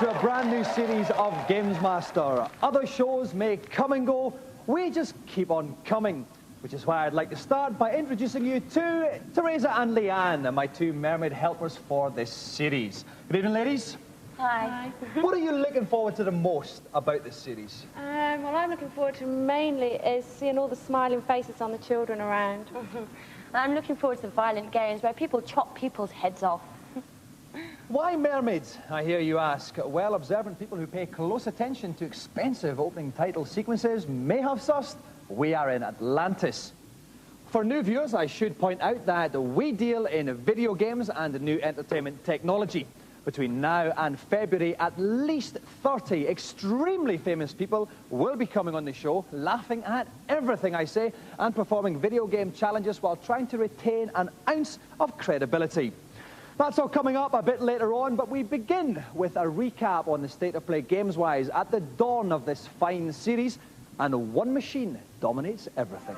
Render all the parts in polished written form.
to a brand new series of Gamesmaster. Other shows may come and go, we just keep on coming. Which is why I'd like to start by introducing you to Teresa and Leanne, my two mermaid helpers for this series. Good evening, ladies. Hi. What are you looking forward to the most about this series? What I'm looking forward to mainly is seeing all the smiling faces on the children around. I'm looking forward to the violent games where people chop people's heads off. Why mermaids, I hear you ask? Well, observant people who pay close attention to expensive opening title sequences may have sussed we are in Atlantis. For new viewers, I should point out that we deal in video games and new entertainment technology. Between now and February, at least 30 extremely famous people will be coming on the show, laughing at everything I say and performing video game challenges while trying to retain an ounce of credibility. That's all coming up a bit later on, but we begin with a recap on the state of play games-wise at the dawn of this fine series, and one machine dominates everything.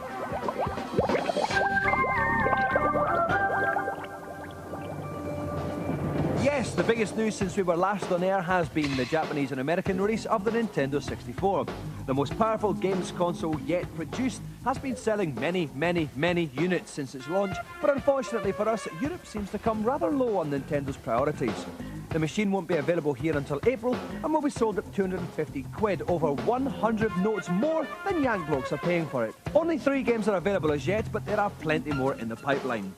Yes, the biggest news since we were last on air has been the Japanese and American release of the Nintendo 64. The most powerful games console yet produced has been selling many units since its launch, but unfortunately for us, Europe seems to come rather low on Nintendo's priorities. The machine won't be available here until April and will be sold at 250 quid, over 100 notes more than Yank blokes are paying for it. Only 3 games are available as yet, but there are plenty more in the pipeline.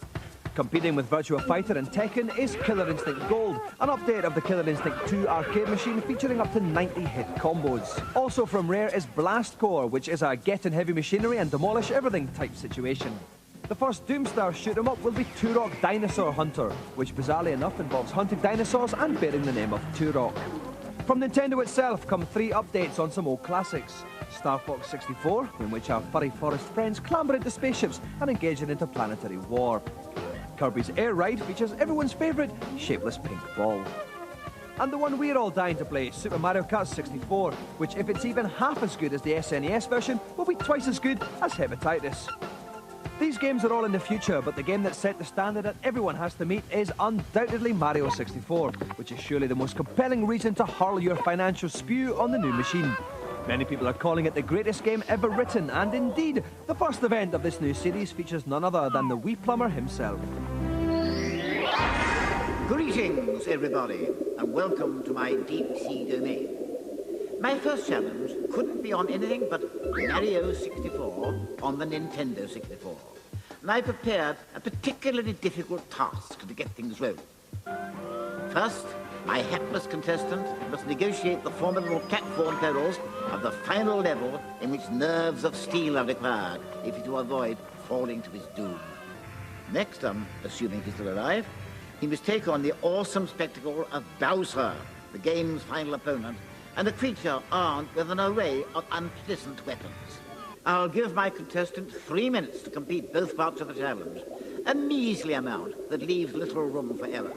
Competing with Virtua Fighter and Tekken is Killer Instinct Gold, an update of the Killer Instinct 2 arcade machine featuring up to 90 hit combos. Also from Rare is Blast Core, which is a get in heavy machinery and demolish everything type situation. The first Doomstar shoot-'em-up will be Turok Dinosaur Hunter, which bizarrely enough involves hunting dinosaurs and bearing the name of Turok. From Nintendo itself come 3 updates on some old classics. Star Fox 64, in which our furry forest friends clamber into spaceships and engage in interplanetary war. Kirby's Air Ride features everyone's favourite shapeless pink ball. And the one we're all dying to play, Super Mario Kart 64, which if it's even half as good as the SNES version, will be twice as good as Hepatitis. These games are all in the future, but the game that set the standard that everyone has to meet is undoubtedly Mario 64, which is surely the most compelling reason to hurl your financial spew on the new machine. Many people are calling it the greatest game ever written, and indeed, the first event of this new series features none other than the wee plumber himself. Greetings, everybody, and welcome to my deep-sea domain. My first challenge couldn't be on anything but Mario 64 on the Nintendo 64. And I prepared a particularly difficult task to get things rolling. First, my hapless contestant must negotiate the formidable platform perils of the final level in which nerves of steel are required if he to avoid falling to his doom. Next, assuming he's still alive, he must take on the awesome spectacle of Bowser, the game's final opponent, and a creature armed with an array of unpleasant weapons. I'll give my contestant 3 minutes to complete both parts of the challenge, a measly amount that leaves little room for error.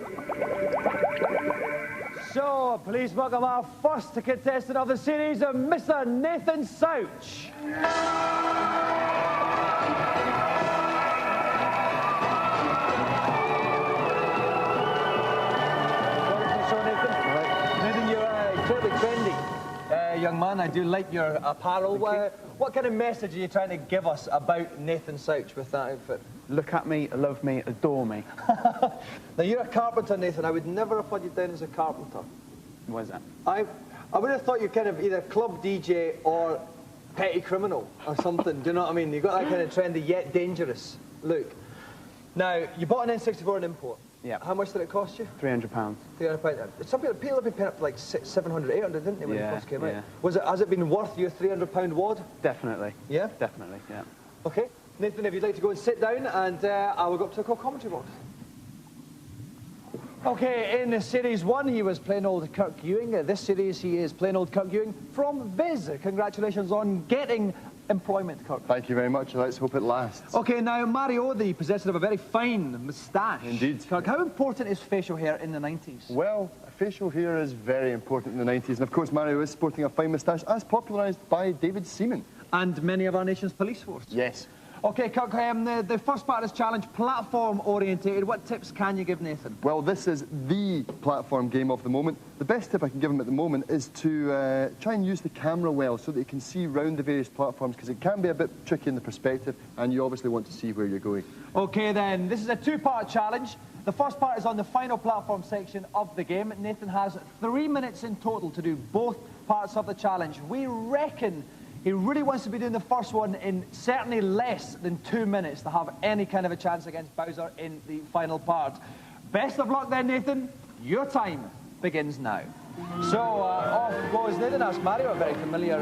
So, please welcome our first contestant of the series, Mr. Nathan Souch. Nathan, you're incredibly trendy. Young man, I do like your apparel. What kind of message are you trying to give us about Nathan Souch with that outfit? Look at me, love me, adore me. Now, you're a carpenter, Nathan. I would never have put you down as a carpenter. What is that? I would have thought you're kind of either club DJ or petty criminal or something. Do you know what I mean? You've got that kind of trendy yet dangerous look. Now, you bought an N64 in import. Yeah. How much did it cost you? £300. £300. Some people have been paying up to like 700, 800, didn't they, when it first came out? Yeah. Has it been worth your £300 wad? Definitely. Yeah? Definitely, yeah. Okay. Nathan, if you'd like to go and sit down, and I will go up to the commentary box. Okay, in Series 1, he was plain old Kirk Ewing. This series, he is plain old Kirk Ewing from Viz. Congratulations on getting employment, Kirk. Thank you very much. Let's hope it lasts. Okay, now, Mario, the possessor of a very fine moustache. Indeed. Kirk, how important is facial hair in the 90s? Well, facial hair is very important in the 90s. And, of course, Mario is sporting a fine moustache, as popularised by David Seaman. And many of our nation's police force. Yes. OK, Kirk, the first part of this challenge, platform-orientated. What tips can you give Nathan? Well, this is the platform game of the moment. The best tip I can give him at the moment is to try and use the camera well so that you can see round the various platforms, because it can be a bit tricky in the perspective, and you obviously want to see where you're going. OK, then. This is a two-part challenge. The first part is on the final platform section of the game. Nathan has 3 minutes in total to do both parts of the challenge. We reckon he really wants to be doing the first one in certainly less than 2 minutes to have any kind of a chance against Bowser in the final part. Best of luck then, Nathan. Your time begins now. So, off goes Nathan. That's Mario, a very familiar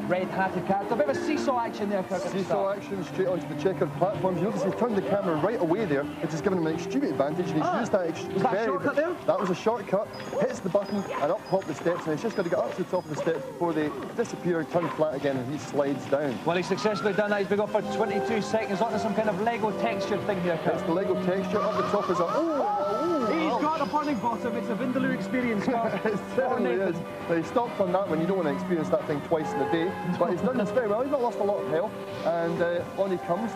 red-hatted character. A bit of a seesaw action there, Kirk. Seesaw action straight onto the checkered platforms. You notice he's turned the camera right away there, which has given him an extreme advantage, and he's used that Was that a shortcut there? That was a shortcut. Hits the button, and up pop the steps, and he's just got to get up to the top of the steps before they disappear, turn flat again, and he slides down. Well, he's successfully done that. He's been off for 22 seconds onto some kind of Lego textured thing here, Kirk. It's the Lego texture. Up the top is a... He's got a burning bottom. It's a Vindaloo experience, Kirk. It certainly is. Now, he stopped on that one. You don't want to experience that thing twice in a day. But he's done this very well. He's not lost a lot of health. And on he comes.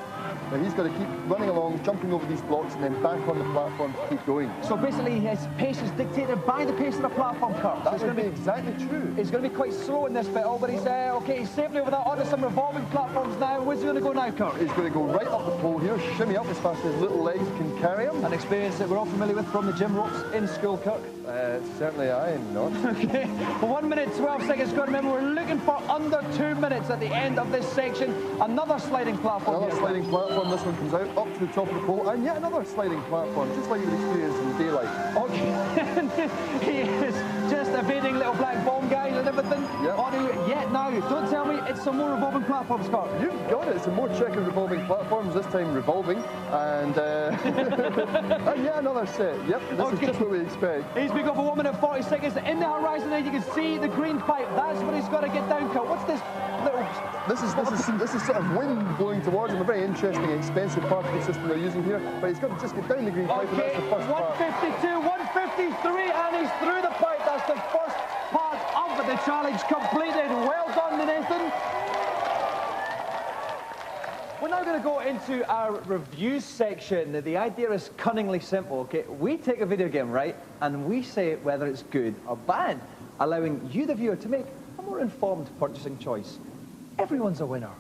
Now, he's got to keep running along, jumping over these blocks, and then back on the platform to keep going. So basically, his pace is dictated by the pace of the platform, Kirk. That's going to be exactly true. He's going to be quite slow in this bit, but he's OK. He's safely over that onto some revolving platforms now. Where's he going to go now, Kirk? He's going to go right up the pole here, shimmy up as fast as his little legs can carry him. An experience that we're all familiar with from the gym ropes in school, Kirk. Certainly I am not. OK. 1 minute, 12 seconds. Got to remember, we're looking for under 2 minutes at the end of this section. Another sliding platform. Another sliding platform. This one comes out up to the top of the pole, and yet another sliding platform, just like you would experience in daylight. OK. He is just evading little black bomb guys and everything. Yep. Yet now, don't tell me it's some more revolving platforms, Kirk. You've got it. Some more checkered revolving platforms, this time revolving, and and yeah, another set. Yep, this is just what we expect. He's been going for 1 minute 40 seconds. In the horizon there, you can see the green pipe. That's what he's got to get down, Kirk. What's this little... This is sort of wind blowing towards him. A very interesting, expensive particle system they're using here. But he's got to just get down the green pipe, and that's the first part. 152, 153, and he's through the pipe. That's the first part of the challenge completed. Well done, Nathan. We're now going to go into our reviews section. The idea is cunningly simple, OK? We take a video game, right, and we say whether it's good or bad, allowing you, the viewer, to make a more informed purchasing choice. Everyone's a winner.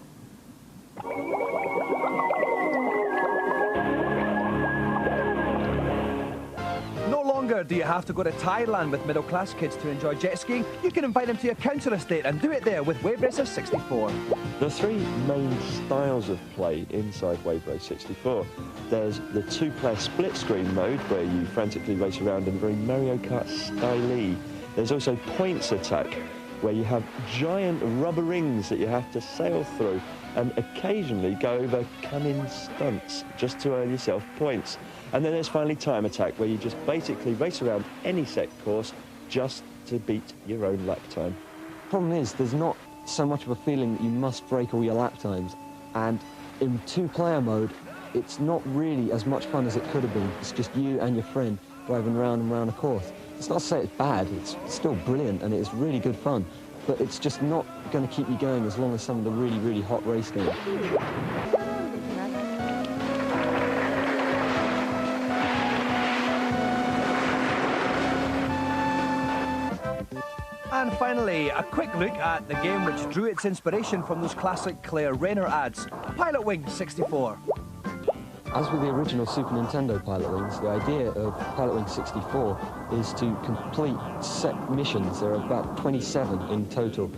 No longer do you have to go to Thailand with middle-class kids to enjoy jet skiing. You can invite them to your council estate and do it there with Wave Racer 64. There are three main styles of play inside Wave Race 64. There's the two-player split-screen mode, where you frantically race around in a very Mario Kart style. There's also points attack, where you have giant rubber rings that you have to sail through and occasionally go over cunning stunts just to earn yourself points. And then there's finally time attack, where you just basically race around any set course just to beat your own lap time. Problem is, there's not so much of a feeling that you must break all your lap times, and in two-player mode, it's not really as much fun as it could have been. It's just you and your friend driving round and round a course. It's not to say it's bad, it's still brilliant and it's really good fun, but it's just not going to keep you going as long as some of the really, really hot race games. And finally, a quick look at the game which drew its inspiration from those classic Claire Rayner ads, Pilot Wing 64. As with the original Super Nintendo Pilot Wings, the idea of Pilot Wing 64 is to complete set missions. There are about 27 in total,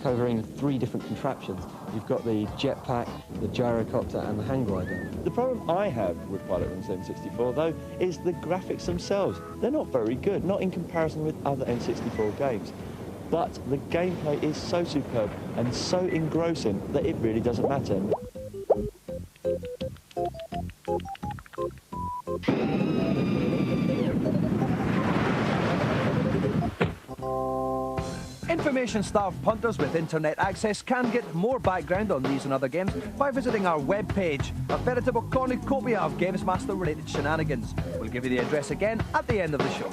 covering 3 different contraptions. You've got the jetpack, the gyrocopter, and the hang glider. The problem I have with Pilot Wings N64, though, is the graphics themselves. They're not very good, not in comparison with other N64 games. But the gameplay is so superb and so engrossing that it really doesn't matter. Information-starved punters with internet access can get more background on these and other games by visiting our webpage, a veritable cornucopia of Gamesmaster-related shenanigans. We'll give you the address again at the end of the show.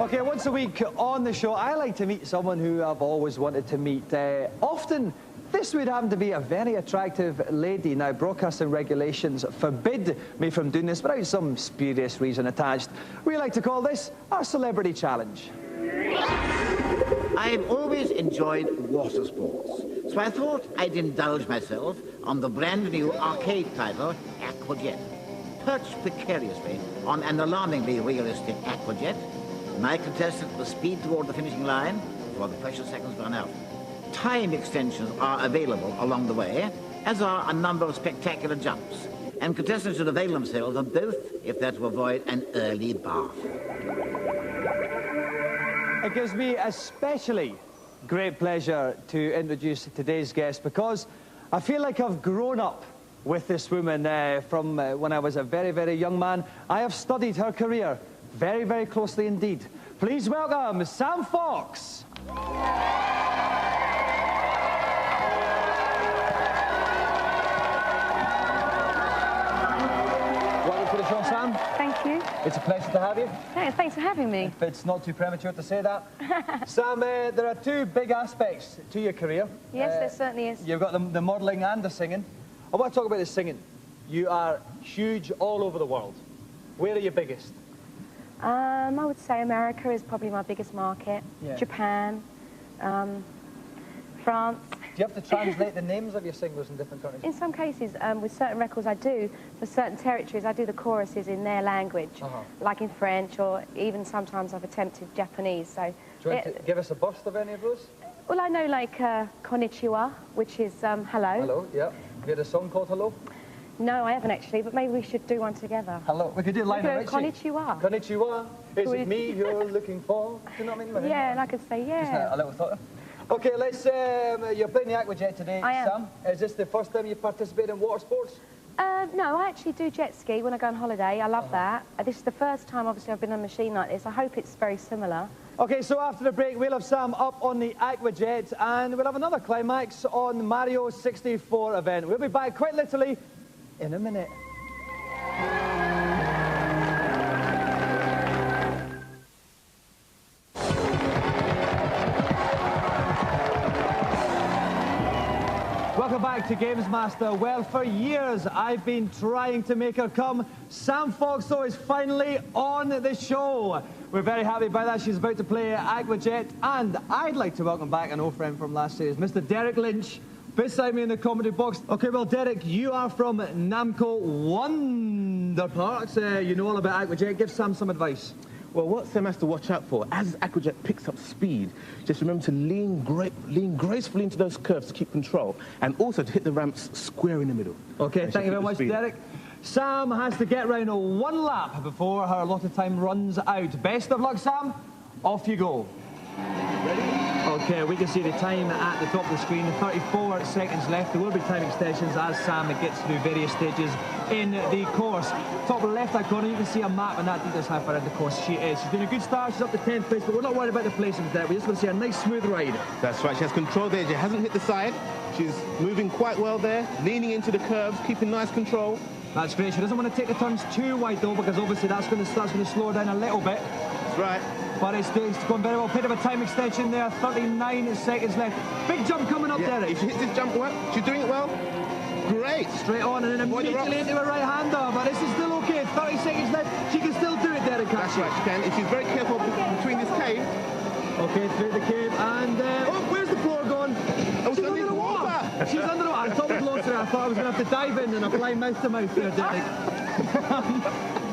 OK, once a week on the show, I like to meet someone who I've always wanted to meet, often this would happen to be a very attractive lady. Now, broadcasting regulations forbid me from doing this without some spurious reason attached. We like to call this our celebrity challenge. I've always enjoyed water sports, so I thought I'd indulge myself on the brand new arcade title, Aquajet. Perched precariously on an alarmingly realistic Aquajet, my contestant will speed toward the finishing line before the precious seconds run out. Time extensions are available along the way, as are a number of spectacular jumps, and contestants should avail themselves of both if they're to avoid an early bath. It gives me especially great pleasure to introduce today's guest because I feel like I've grown up with this woman from when I was a very, very young man. I have studied her career very, very closely indeed. Please welcome Sam Fox. Welcome to the show, Sam. Thank you. It's a pleasure to have you. Thanks for having me. If it's not too premature to say that. Sam, there are two big aspects to your career. Yes, there certainly is. You've got the modelling and the singing. I want to talk about the singing. You are huge all over the world. Where are you biggest? I would say America is probably my biggest market. Yeah. Japan, France. Do you have to translate the names of your singers in different countries? In some cases, with certain records I do, for certain territories, I do the choruses in their language, like in French, or even sometimes I've attempted Japanese. So, do you want to give us a burst of any of those? Well, I know like Konnichiwa, which is hello. Hello, yeah. Have you had a song called Hello? No, I haven't actually, but maybe we should do one together. Hello. We could do Lionel Richie. Konnichiwa. Konnichiwa. Is it me you're looking for? Do you know what I mean? Yeah, and I could say, yeah. Just a little thought. Okay, let's, you're playing the Aquajet today, Sam. Is this the first time you've participated in water sports? No, I actually do jet ski when I go on holiday. I love that. This is the first time, obviously, I've been on a machine like this. I hope it's very similar. Okay, so after the break, we'll have Sam up on the Aquajet, and we'll have another climax on the Mario 64 event. We'll be back quite literally in a minute. Welcome back to Gamesmaster. Well, for years I've been trying to make her come. Sam Fox, though, is finally on the show. We're very happy by that. She's about to play Aquajet. And I'd like to welcome back an old friend from last series, Mr. Derek Lynch, beside me in the comedy box. Okay, well, Derek, you are from Namco Wonder Parks. You know all about Aquajet. Give Sam some advice. Well, what Sam has to watch out for, as Aquajet picks up speed, just remember to lean gracefully into those curves to keep control, and also to hit the ramps square in the middle. Okay, thank you very much, Derek. Sam has to get round one lap before her allotted time runs out. Best of luck, Sam. Off you go. Ready? Okay, we can see the time at the top of the screen, 34 seconds left. There will be time extensions as Sam gets through various stages in the course. Top left-hand corner, you can see a map, and that details how far in the course she is. She's doing a good start, she's up to 10th place, but we're not worried about the placings there. We just want to see a nice, smooth ride. That's right, she has control there. She hasn't hit the side. She's moving quite well there, leaning into the curves, keeping nice control. That's great. She doesn't want to take the turns too wide, though, because obviously that's going to slow her down a little bit. That's right. But it's going very well. Bit of a time extension there, 39 seconds left. Big jump coming up, Derek. If she hits this jump well, she's doing it well. Great. Straight on and then immediately into a right-hander. But this is still okay. 30 seconds left. She can still do it, Derek. That's right, she can. If she's very careful between this cave. Okay, through the cave. And, oh, where's the floor gone? Oh, she's under the water. She's under the water. I thought it was lost there. I thought I was going to have to dive in and apply mouth-to-mouth there, Derek.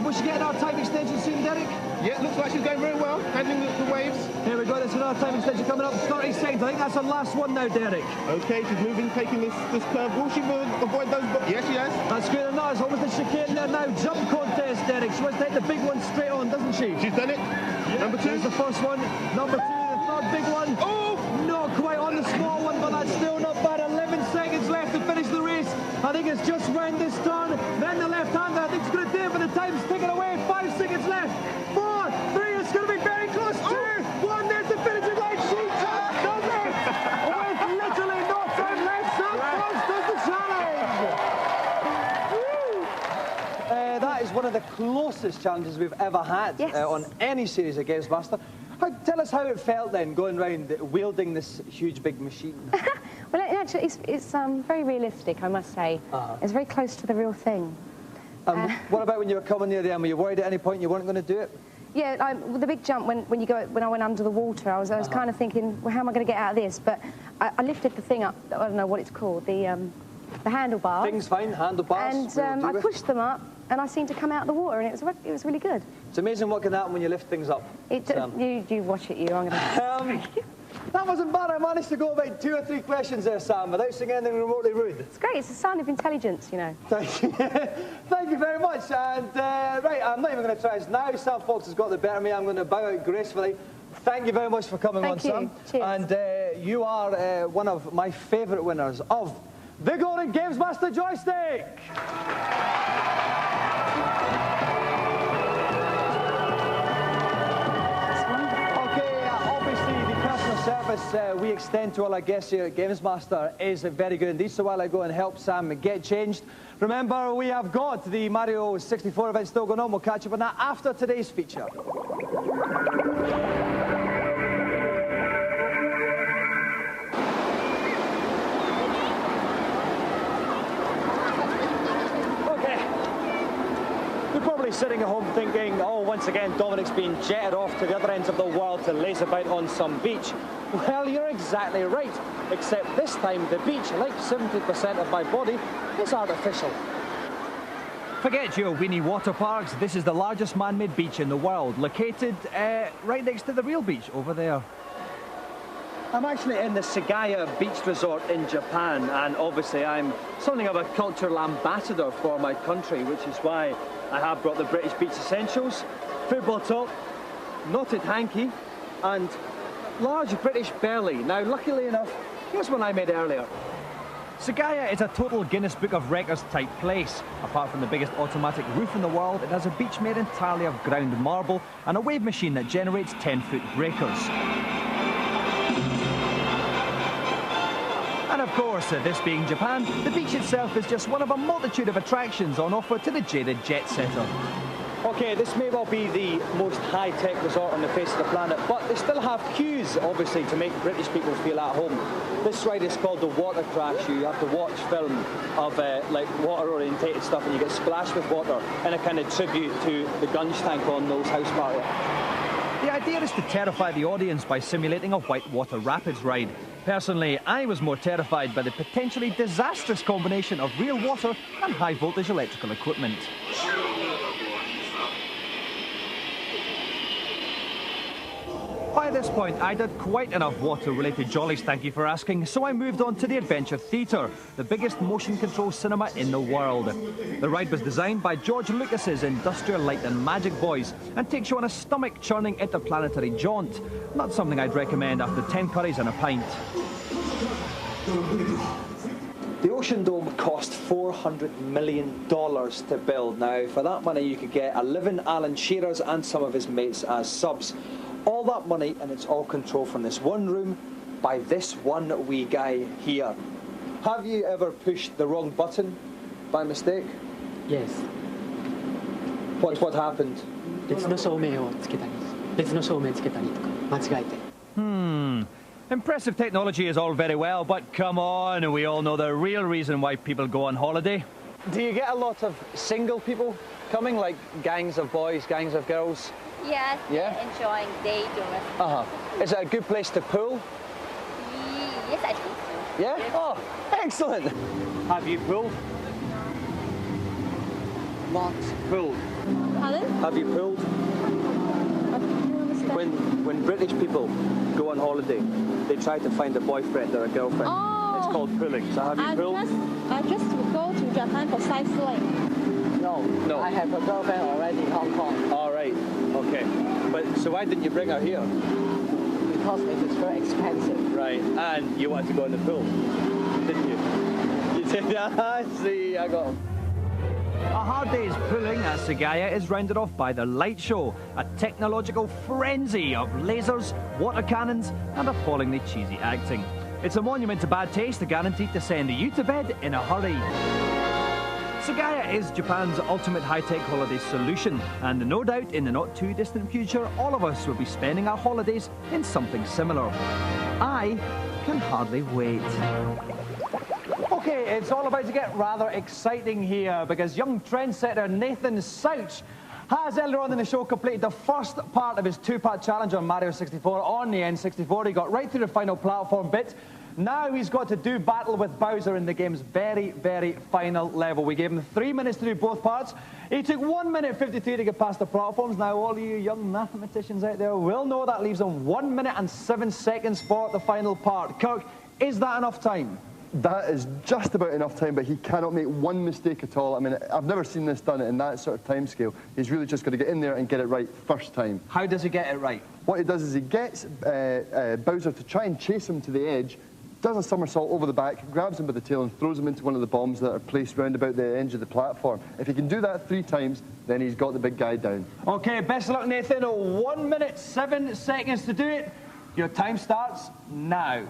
Was she getting our time extension soon, Derek? Yeah, looks like she's going very well, handling the waves. Here we go, there's another time extension coming up, 30 seconds. I think that's her last one now, Derek. Okay, she's moving, taking this curve. Will she avoid those? Yes, she has. That's good enough. It's almost a chicane there now. Jump contest, Derek. She wants to hit the big one straight on, doesn't she? She's done it. Yeah. Number 2. There's the first one. Number 2, the third big one. Oh! Not quite on the small one, but that's still not bad. 11 seconds left to finish the race. I think it's just round this turn. Then the left-hander, I think it's going to do it, but the time's ticking away. 5 seconds left. 4, 3, it's going to be very close. 2, 1, there's the finishing line. She just does it. With literally no time left, Sam Fox does the challenge. That is one of the closest challenges we've ever had on any series of Gamesmaster. Tell us how it felt then, going around wielding this huge big machine. Well, actually, it's very realistic, I must say. It's very close to the real thing. What about when you were coming near the end? Were you worried at any point you weren't going to do it? Yeah, the big jump when I went under the water, I was kind of thinking, well, how am I going to get out of this? But I lifted the thing up. I don't know what it's called, the handlebars. Things fine, handlebars. And I pushed them up, and I seemed to come out of the water, and it was really good. It's amazing what can happen when you lift things up. You watch it, you. I'm going to. That wasn't bad. I managed to go about 2 or 3 questions there, Sam, without saying anything remotely rude. It's great. It's a sign of intelligence, you know. Thank you. Thank you very much. And, right, I'm not even going to try this now. Sam Fox has got the better of me. I'm going to bow out gracefully. Thank you very much for coming on, Sam. Cheers. And you are one of my favourite winners of the Golden Gamesmaster joystick. Service we extend to all our guests here at Gamesmaster is very good indeed, so while I go and help Sam get changed, remember we have got the Mario 64 event still going on. We'll catch up on that after today's feature. Sitting at home thinking, oh, once again, Dominic's been jetted off to the other ends of the world to laze about on some beach. Well, you're exactly right, except this time the beach, like 70% of my body, is artificial. Forget your weenie water parks. This is the largest man-made beach in the world, located right next to the real beach over there. I'm actually in the Sagaya Beach Resort in Japan, and obviously I'm something of a cultural ambassador for my country, which is why I have brought the British Beach Essentials, football top, knotted hanky, and large British belly. Now, luckily enough, here's one I made earlier. Sagaya is a total Guinness Book of Records type place. Apart from the biggest automatic roof in the world, it has a beach made entirely of ground marble and a wave machine that generates 10-foot breakers. And of course, this being Japan, the beach itself is just one of a multitude of attractions on offer to the jaded jet setter. Okay, this may well be the most high-tech resort on the face of the planet, but they still have queues, obviously, to make British people feel at home. This ride is called the Water Crash. You have to watch film of like water-orientated stuff, and you get splashed with water in a kind of tribute to the Gunge tank on those house party. The idea is to terrify the audience by simulating a whitewater rapids ride. Personally, I was more terrified by the potentially disastrous combination of real water and high-voltage electrical equipment. By this point, I'd had quite enough water-related jollies, thank you for asking, so I moved on to the Adventure Theatre, the biggest motion control cinema in the world. The ride was designed by George Lucas's Industrial Light and Magic boys and takes you on a stomach-churning interplanetary jaunt. Not something I'd recommend after 10 curries and a pint. The Ocean Dome cost $400 million to build. Now, for that money, you could get 11 Alan Shearers and some of his mates as subs. All that money, and it's all controlled from this one room by this one wee guy here. Have you ever pushed the wrong button by mistake? Yes. What happened? Impressive technology is all very well, but come on, we all know the real reason why people go on holiday. Do you get a lot of single people coming, like gangs of boys, gangs of girls? Yes, yeah? Enjoying day. Is it a good place to pool? Yes, I think so. Yeah? Yes. Oh, excellent. Have you pooled? What? Pooled. Pardon? Have you pooled? When British people go on holiday, they try to find a boyfriend or a girlfriend. Oh. It's called pooling. So have you pooled? I just go to Japan for sightseeing. No. I have a girlfriend already in Hong Kong. All right. Okay. But so why didn't you bring her here? Because it is very expensive. Right. And you wanted to go in the pool, didn't you? You did. I see. I got him. A hard day's pooling at Sagaya is rounded off by the light show, a technological frenzy of lasers, water cannons, and appallingly cheesy acting. It's a monument to bad taste, guaranteed to send you to bed in a hurry. Sagaya is Japan's ultimate high-tech holiday solution, and no doubt in the not-too-distant future, all of us will be spending our holidays in something similar. I can hardly wait. Okay, it's all about to get rather exciting here because young trendsetter Nathan Souch has earlier on in the show completed the first part of his two-part challenge on Mario 64 on the N64. He got right through the final platform bit. Now he's got to do battle with Bowser in the game's very, very final level. We gave him 3 minutes to do both parts. He took 1 minute 53 to get past the platforms. Now all you young mathematicians out there will know that leaves him 1 minute and 7 seconds for the final part. Kirk, is that enough time? That is just about enough time, but he cannot make one mistake at all. I mean, I've never seen this done in that sort of time scale. He's really just got to get in there and get it right first time. How does he get it right? What he does is he gets Bowser to try and chase him to the edge, does a somersault over the back, grabs him by the tail and throws him into one of the bombs that are placed round about the edge of the platform. If he can do that 3 times, then he's got the big guy down. Okay, best of luck, Nathan. 1 minute, 7 seconds to do it. Your time starts now.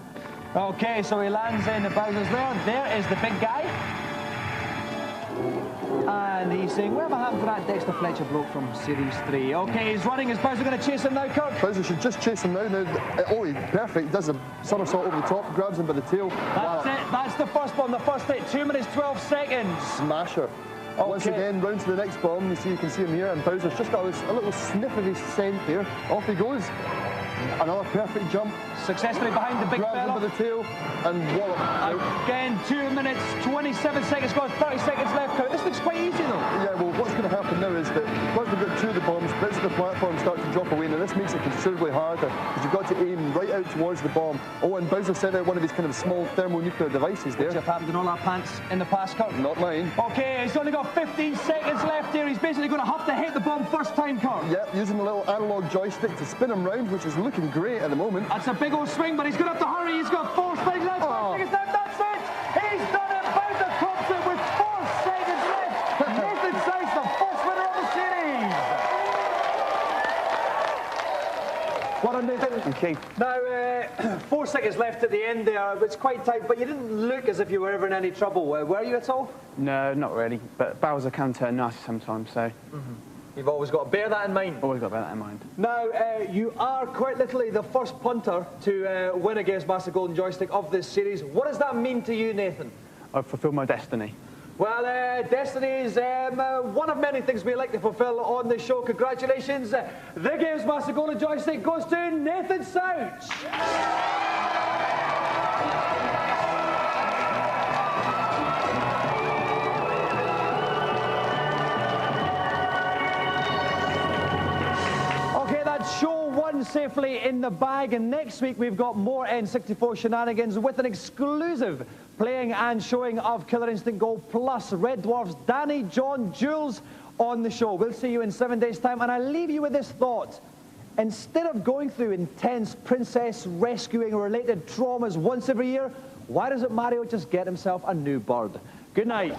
Okay, so he lands in the Bowser's there. There is the big guy. And he's saying, whatever happened to that Dexter Fletcher bloke from Series 3? Okay, he's running. Is Bowser going to chase him now, Kirk? Bowser should just chase him now. Oh, he's perfect. He does a somersault over the top, grabs him by the tail. That's it. That's the first one, the first hit. 2 minutes, 12 seconds. Smasher. Okay. Once again, round to the next bomb. You can see him here, and Bowser's just got a little sniff of his scent there. Off he goes. Another perfect jump. Successfully behind the big fella. Grabs him by the tail and wallop. Again, 2 minutes, 27 seconds gone, 30 seconds left. This looks quite easy though. Yeah, well, what's going to happen now is that once we've got 2 of the bombs, bits of the platform start to drop away. Now this makes it considerably harder because you've got to aim right out towards the bomb. Oh, and Bowser sent out one of his kind of small thermonuclear devices there. Which have happened in all our pants in the past, Kirk? Not mine. Okay, he's only got 15 seconds left here. He's basically going to have to hit the bomb first time, Kirk. Yep, using a little analog joystick to spin him round, which is looking great at the moment. That's a big old swing, but he's going to have to hurry. He's got 4 seconds left. 4 seconds left. That's it. He's done it. Bowser tops it with 4 seconds left. Nathan Souch, the first winner of the series. What on Nathan? Okay. Now, 4 seconds left at the end there. It's quite tight, but you didn't look as if you were ever in any trouble. Were you at all? No, not really. But Bowser can turn nasty sometimes, so... You've always got to bear that in mind. Always got to bear that in mind. Now, you are quite literally the first punter to win a Gamesmaster Golden Joystick of this series. What does that mean to you, Nathan? I've fulfilled my destiny. Well, destiny is one of many things we like to fulfill on this show. Congratulations. The Gamesmaster Golden Joystick goes to Nathan Souch. Show 1 safely in the bag, and next week we've got more N64 shenanigans with an exclusive playing and showing of Killer Instinct Gold plus Red Dwarf's Danny, John, Jules on the show. We'll see you in 7 days' time, and I leave you with this thought. Instead of going through intense princess rescuing related traumas once every year, why doesn't Mario just get himself a new bird? Good night.